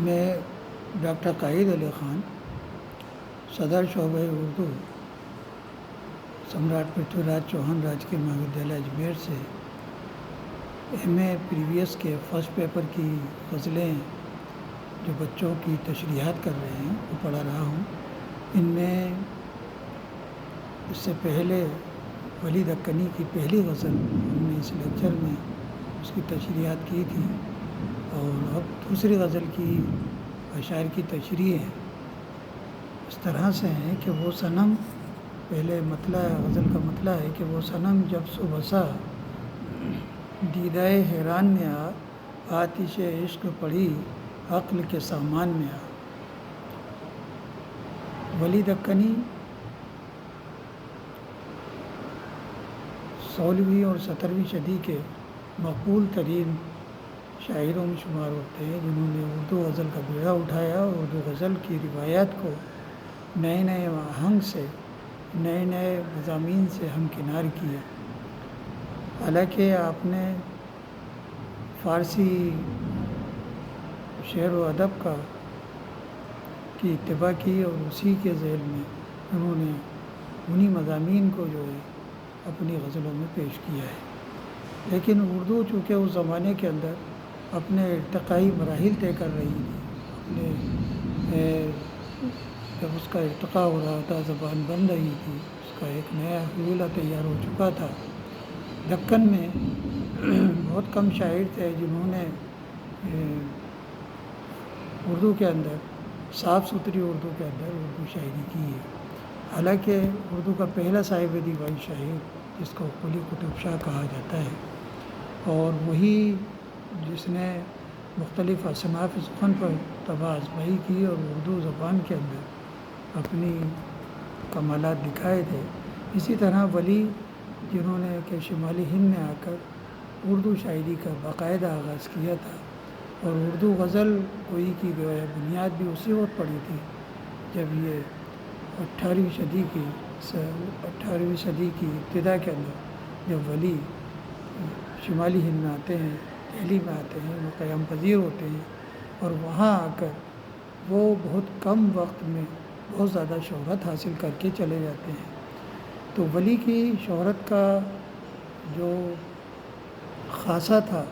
میں ڈاکٹر قاہد علی خان، صدر شعبہ اردو، سمراٹ پرتھوی راج چوہان راجکیہ مہا ودیالیہ اجمیر سے ایم اے پریویس کے فرسٹ پیپر کی غزلیں جو بچوں کی تشریحات کر رہے ہیں وہ پڑھا رہا ہوں۔ ان میں اس سے پہلے ولی دکنی کی پہلی غزل ہم نے اس لیکچر میں اس کی تشریحات کی تھی، اور اب دوسری غزل کی اشعار کی تشریح ہے۔ اس طرح سے ہیں کہ وہ صنم، پہلے مطلع غزل کا مطلع ہے کہ وہ صنم جب سو بسا دیدہ حیران میں آتش عشق پڑی عقل کے سامان میں ولی دکنی 16ویں اور 17ویں صدی کے مقبول ترین شاعروں میں شمار ہوتے ہیں، جنہوں نے اردو غزل کا بیڑا اٹھایا اور اردو غزل کی روایات کو نئے نئے آہنگ سے، نئے نئے مضامین سے ہمکنار کیا۔ حالانکہ آپ نے فارسی شعر و ادب کی اتباع کی اور اسی کے ذیل میں انہوں نے انہی مضامین کو جو ہے اپنی غزلوں میں پیش کیا ہے۔ لیکن اردو چونکہ اس زمانے کے اندر اپنے ارتقائی مراحل طے کر رہی تھی، جب اس کا ارتقاء ہو رہا تھا، زبان بن رہی تھی، اس کا ایک نیا حلولہ تیار ہو چکا تھا۔ دکن میں بہت کم شاعر تھے جنہوں نے اردو کے اندر، صاف ستھری اردو کے اندر اردو شاعری کی ہے۔ حالانکہ اردو کا پہلا صاحب دیوان شاعر جس کو قلی قطب شاہ کہا جاتا ہے، اور وہی جس نے مختلف اصناف سخن پر طبع آزمائی کی اور اردو زبان کے اندر اپنی کمالات دکھائے تھے، اسی طرح ولی جنہوں نے کہ شمالی ہند میں آ کر اردو شاعری کا باقاعدہ آغاز کیا تھا، اور اردو غزل کوئی کی بنیاد بھی اسی وقت پڑی تھی جب یہ 18ویں صدی کی ابتدا کے اندر جب ولی شمالی ہند میں آتے ہیں، دہلی میں آتے ہیں، وہ قیام پذیر ہوتے ہیں، اور وہاں آ کر وہ بہت کم وقت میں بہت زیادہ شہرت حاصل کر کے چلے جاتے ہیں۔ تو ولی کی شہرت کا جو خاصہ تھا،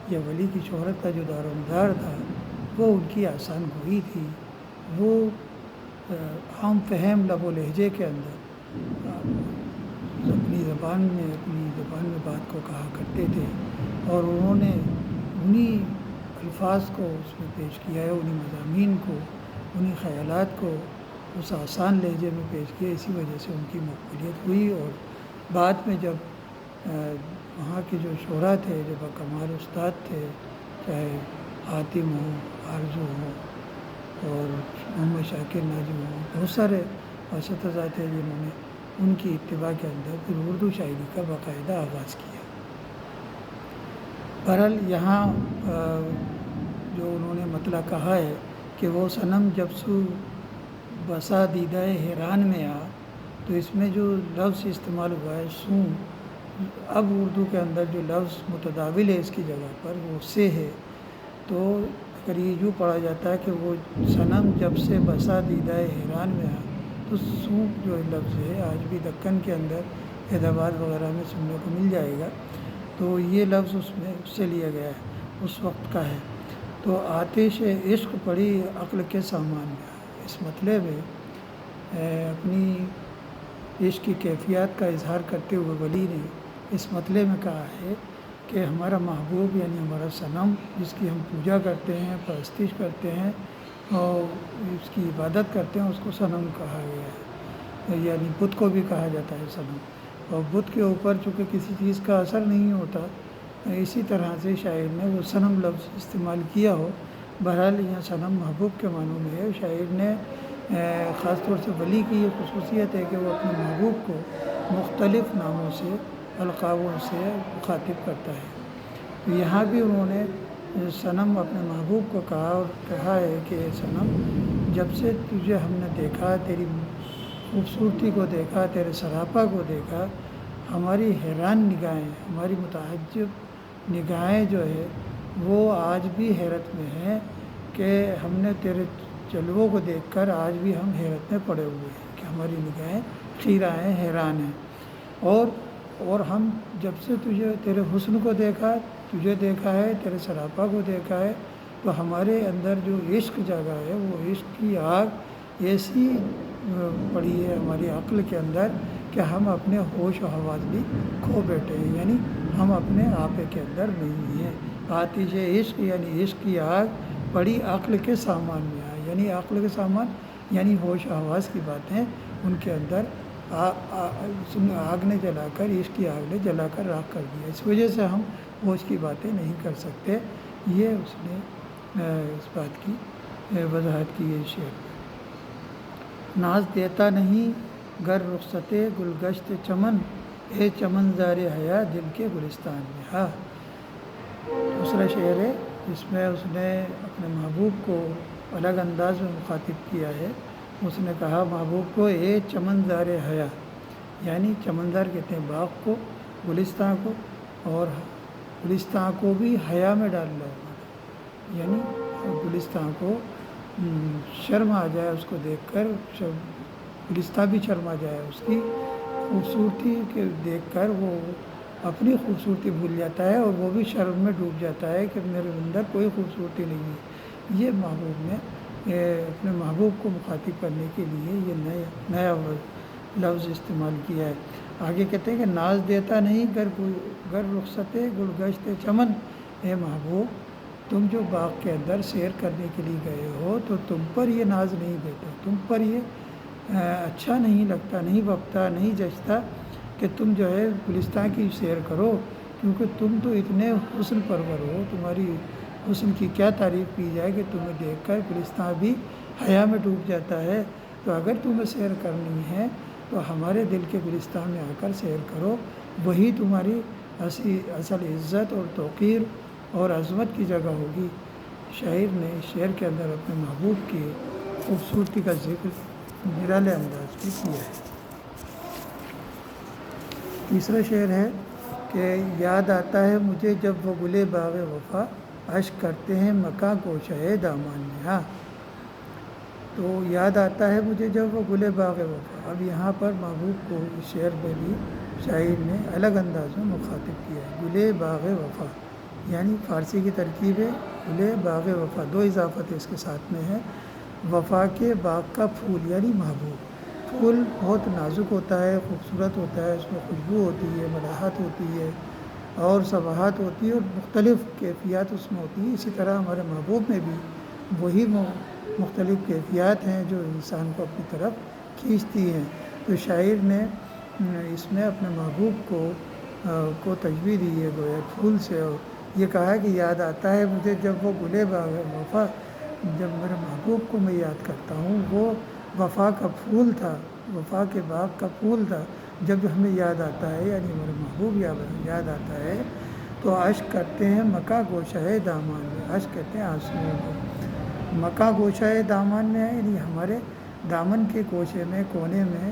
یا ولی کی شہرت کا جو دار و مدار تھا، وہ ان کی آسان گوئی تھی۔ وہ عام فہم لب و لہجے کے اندر اپنی زبان میں بات کو کہا کرتے تھے، اور انہوں نے انہی الفاظ کو اس میں پیش کیا ہے، انہی مضامین کو، انہی خیالات کو اس آسان لہجے میں پیش کیا۔ اسی وجہ سے ان کی مقبولیت ہوئی، اور بعد میں جب وہاں کے جو شعراء تھے، جو باکمال استاد تھے، چاہے حاتم ہو، آرزو ہو، اور محمد شاکر ناجی ہو، بہت سارے اساتذہ تھے جنہوں نے ان کی اتباع کے اندر پھر اردو شاعری کا باقاعدہ آغاز کیا۔ بہرحال یہاں جو انہوں نے مطلع کہا ہے کہ وہ صنم جب سو بسا دیدہ حیران میں تو اس میں جو لفظ استعمال ہوا ہے سو، اب اردو کے اندر جو لفظ متداول ہے اس کی جگہ پر وہ سے ہے، تو اگر یہ یوں پڑھا جاتا ہے کہ وہ صنم جب سے بسا دیدہ حیران میں تو سو جو لفظ ہے آج بھی دکن کے اندر حیدرآباد وغیرہ میں سننے کو مل جائے گا، تو یہ لفظ اس میں اس سے لیا گیا ہے، اس وقت کا ہے۔ تو آتش عشق پڑی عقل کے سامان میں، اس مطلب میں اپنی عشق کی کیفیات کا اظہار کرتے ہوئے ولی نے اس مطلب میں کہا ہے کہ ہمارا محبوب یعنی ہمارا صنم جس کی ہم پوجا کرتے ہیں، پرستش کرتے ہیں اور اس کی عبادت کرتے ہیں، اس کو صنم کہا گیا ہے، یعنی بت کو بھی کہا جاتا ہے صنم، اور بت کے اوپر چونکہ کسی چیز کا اثر نہیں ہوتا، اسی طرح سے شاعر نے وہ صنم لفظ استعمال کیا ہو۔ بہرحال یہاں صنم محبوب کے معنوں میں ہے۔ شاعر نے خاص طور سے ولی کی یہ خصوصیت ہے کہ وہ اپنے محبوب کو مختلف ناموں سے، القابوں سے مخاطب کرتا ہے۔ یہاں بھی انہوں نے صنم اپنے محبوب کو کہا، اور کہا ہے کہ اے صنم جب سے تجھے ہم نے دیکھا، تیری خوبصورتی کو دیکھا، تیرے سراپا کو دیکھا، ہماری حیران نگاہیں، ہماری متعجب نگاہیں جو ہے وہ آج بھی حیرت میں ہیں کہ کہ ہم نے تیرے جلووں کو دیکھ کر آج بھی ہم حیرت میں پڑے ہوئے ہیں کہ ہماری نگاہیں خیرہ ہیں، حیران ہیں۔ اور ہم جب سے تیرے حسن کو دیکھا، تجھے دیکھا ہے، تیرے سراپا کو دیکھا ہے، تو ہمارے اندر جو عشق جاگا ہے وہ عشق کی آگ ایسی پڑی ہے ہماری عقل کے اندر کہ ہم اپنے ہوش و حواس بھی کھو بیٹھے ہیں، یعنی ہم اپنے آپے کے اندر نہیں ہیں۔ آتش عشق یعنی عشق کی آگ پڑی عقل کے سامان میں آئے، یعنی عقل کے سامان یعنی ہوش و حواس کی باتیں ان کے اندر آگ نے جلا کر، عشق کی آگ نے جلا کر راکھ کر دیا۔ اس وجہ سے ہم ہوش کی باتیں نہیں کر سکتے۔ یہ اس نے اس بات کی وضاحت کی ہے شعر میں۔ ناز دیتا نہیں گر رخصت گلگشت چمن، اے چمن زار حیا دل کے گلستان میں۔ ہاں، دوسرا شعر ہے جس میں اس نے اپنے محبوب کو الگ انداز میں مخاطب کیا ہے۔ اس نے کہا محبوب کو، اے چمن زار حیا، یعنی چمنزار کہتے ہیں باغ کو، گلستان کو، اور گلستان کو بھی حیا میں ڈال لو، یعنی گلستان کو شرم آ جائے اس کو دیکھ کر، گلستان بھی شرم آ جائے اس کی خوبصورتی کے دیکھ کر، وہ اپنی خوبصورتی بھول جاتا ہے اور وہ بھی شرم میں ڈوب جاتا ہے کہ میرے اندر کوئی خوبصورتی نہیں ہے۔ یہ محبوب نے اپنے محبوب کو مخاطب کرنے کے لیے یہ نیا لفظ استعمال کیا ہے۔ آگے کہتے ہیں کہ ناز دیتا نہیں گر رخصت گلگشت چمن، اے محبوب تم جو باغ کے اندر سیر کرنے کے لیے گئے ہو تو تم پر یہ ناز نہیں دیتا، تم پر یہ اچھا نہیں لگتا، نہیں وقتا، نہیں جچتا کہ تم جو ہے گلستان کی سیر کرو، کیونکہ تم تو اتنے حسن پرور ہو، تمہاری حسن کی کیا تعریف کی جائے کہ تمہیں دیکھ کر گلستان بھی حیا میں ڈوب جاتا ہے۔ تو اگر تمہیں سیر کرنی ہے تو ہمارے دل کے گلستان میں آ کر سیر کرو، وہی تمہاری اصل عزت اور توقیر اور عظمت کی جگہ ہوگی۔ شاعر نے شعر کے اندر اپنے محبوب کی خوبصورتی کا ذکر نرالے انداز میں کیا ہے۔ تیسرا شعر ہے کہ یاد آتا ہے مجھے جب وہ گلے باغ وفا، اشک کرتے ہیں مکاں گوشۂ دامان میں۔ ہاں، تو یاد آتا ہے مجھے جب وہ گلے باغ وفا۔ اب یہاں پر محبوب کو اس شعر میں بھی شاعر نے الگ انداز میں مخاطب کیا ہے۔ گلے باغ وفا یعنی فارسی کی ترکیب ہے گلے باغ وفا، دو اضافت اس کے ساتھ میں ہے۔ وفا کے باغ کا پھول یعنی محبوب۔ پھول بہت نازک ہوتا ہے، خوبصورت ہوتا ہے، اس میں خوشبو ہوتی ہے، ملاحت ہوتی ہے اور صباحت ہوتی ہے اور مختلف کیفیات اس میں ہوتی ہے۔ اسی طرح ہمارے محبوب میں بھی وہی مختلف کیفیات ہیں جو انسان کو اپنی طرف کھینچتی ہیں۔ تو شاعر نے اس میں اپنے محبوب کو تشبیہ دی ہے گویا پھول سے، اور یہ کہا کہ یاد آتا ہے مجھے جب وہ گلے باغ وفا، جب میرے محبوب کو میں یاد کرتا ہوں، وہ وفا کا پھول تھا، وفا کے باغ کا پھول تھا۔ جب ہمیں یاد آتا ہے یعنی ہمارے محبوب یاد آتا ہے تو اشک کرتے ہیں مکاں گوشۂ دامان میں۔ اشک کہتے ہیں آنسوؤں کو، مکاں گوشۂ دامان میں ہے یعنی ہمارے دامن کے گوشے میں، کونے میں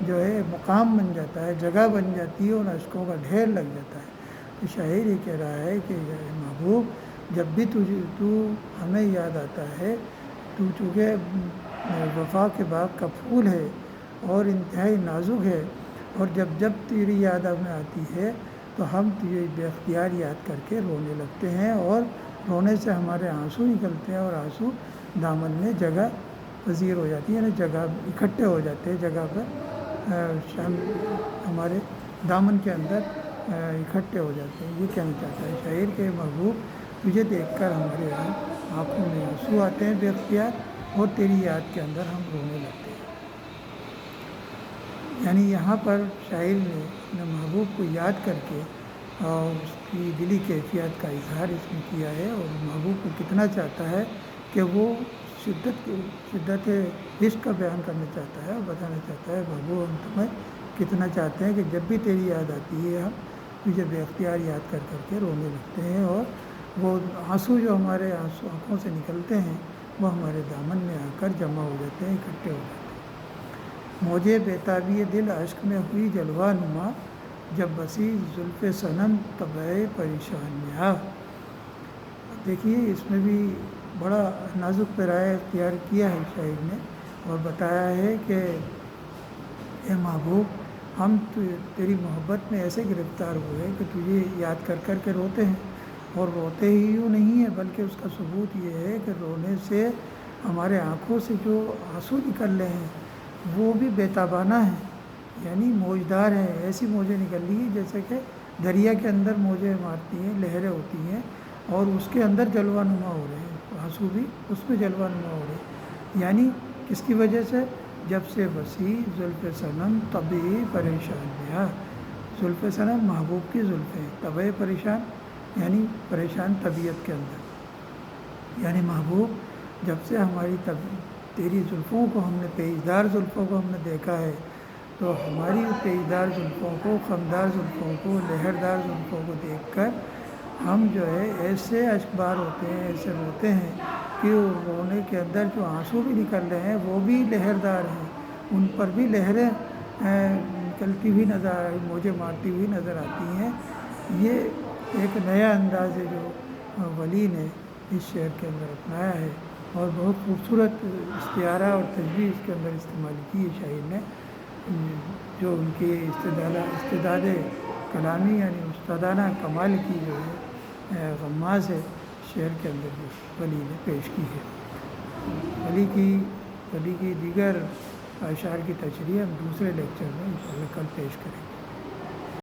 جو ہے مقام بن جاتا ہے، جگہ بن جاتی ہے اور اشکوں کا ڈھیر لگ جاتا ہے۔ تو شاعر یہ کہہ رہا ہے کہ محبوب جب بھی تو ہمیں یاد آتا ہے، تو چونکہ وفا کے باغ کا پھول ہے اور انتہائی نازک ہے، اور جب تیری یاد ہمیں آتی ہے تو ہم تجھے بے اختیار یاد کر کے رونے لگتے ہیں، اور رونے سے ہمارے آنسو نکلتے ہیں اور آنسو دامن میں جگہ پذیر ہو جاتی ہے، یعنی جگہ اکٹھے ہو جاتے ہیں جگہ پر، ہمارے دامن کے اندر اکٹھے ہو جاتے ہیں۔ یہ کہنا چاہتا ہے شاعر کہ محبوب تجھے دیکھ کر ہمارے آنکھوں میں آنسو آتے ہیں بے اختیار، اور تیری یاد کے اندر ہم رونے لگتے ہیں۔ یعنی یہاں پر شاعر نے اپنے محبوب کو یاد کر کے اور اس کی دلی کیفیت کا اظہار اس میں کیا ہے، اور محبوب کو کتنا چاہتا ہے کہ وہ شدت عشق کا بیان کرنا چاہتا ہے اور بتانا چاہتا ہے محبوب ہم تمہیں کتنا چاہتے ہیں کہ جب بھی تیری یاد آتی ہے ہم تجھے بے اختیار یاد کر کے رونے لگتے ہیں، اور وہ آنسو جو ہمارے آنکھوں سے نکلتے ہیں وہ ہمارے دامن میں آ کر جمع ہو جاتے ہیں، اکٹھے ہو جاتے ہیں۔ موجے بیتابی دل اشک میں ہوئی جلوہ نما، جب بسی زلف صنم طبع پریشان میں۔ دیکھیے اس میں بھی بڑا نازک پیرایا اختیار کیا ہے شاعر نے، اور بتایا ہے کہ اے محبوب، ہم تیری محبت میں ایسے گرفتار ہوئے کہ تجھے یاد کر کر کے روتے ہیں، اور روتے ہی یوں نہیں ہے بلکہ اس کا ثبوت یہ ہے کہ رونے سے ہمارے آنکھوں سے جو آنسو نکل رہے ہیں وہ بھی بےتابانہ ہیں، یعنی موجدار ہیں، ایسی موجیں نکل رہی ہیں جیسے کہ دریا کے اندر موجیں مارتی ہیں، لہریں ہوتی ہیں اور اس کے اندر جلوہ نما ہو رہے ہیں، آنسو بھی اس میں جلوہ نما ہو رہے ہیں، یعنی کس کی وجہ سے؟ جب سے وسیع زلف صنم طبعی پریشان ہوا، زلف صنم محبوب کی زلفیں، طبع پریشان یعنی پریشان طبیعت کے اندر، یعنی محبوب جب سے ہماری تیری زلفوں کو ہم نے، پیچدار زلفوں کو ہم نے دیکھا ہے، تو ہماری پیچدار زلفوں کو، خمدار زلفوں کو، لہردار زلفوں کو دیکھ کر ہم جو ہے ایسے اشکبار ہوتے ہیں، ایسے روتے ہیں کہ رونے کے اندر جو آنسو بھی نکل رہے ہیں وہ بھی لہردار ہیں، ان پر بھی لہریں نکلتی ہوئی نظر آ رہی، موجیں مارتی ہوئی نظر آتی ہیں۔ یہ ایک نیا انداز ہے جو ولی نے اس شعر کے اندر اپنایا ہے، اور بہت خوبصورت استعارہ اور تشبیہ اس کے اندر استعمال کی ہے شاعر نے، جو ان کی استعداد کلامی یعنی استادانہ کمال کی جو ہے غماز ہے شعر کے اندر جو ولی نے پیش کی ہے۔ ولی کی دیگر اشعار کی تشریح ہم دوسرے لیکچر میں انشاءاللہ کل پیش کریں گے۔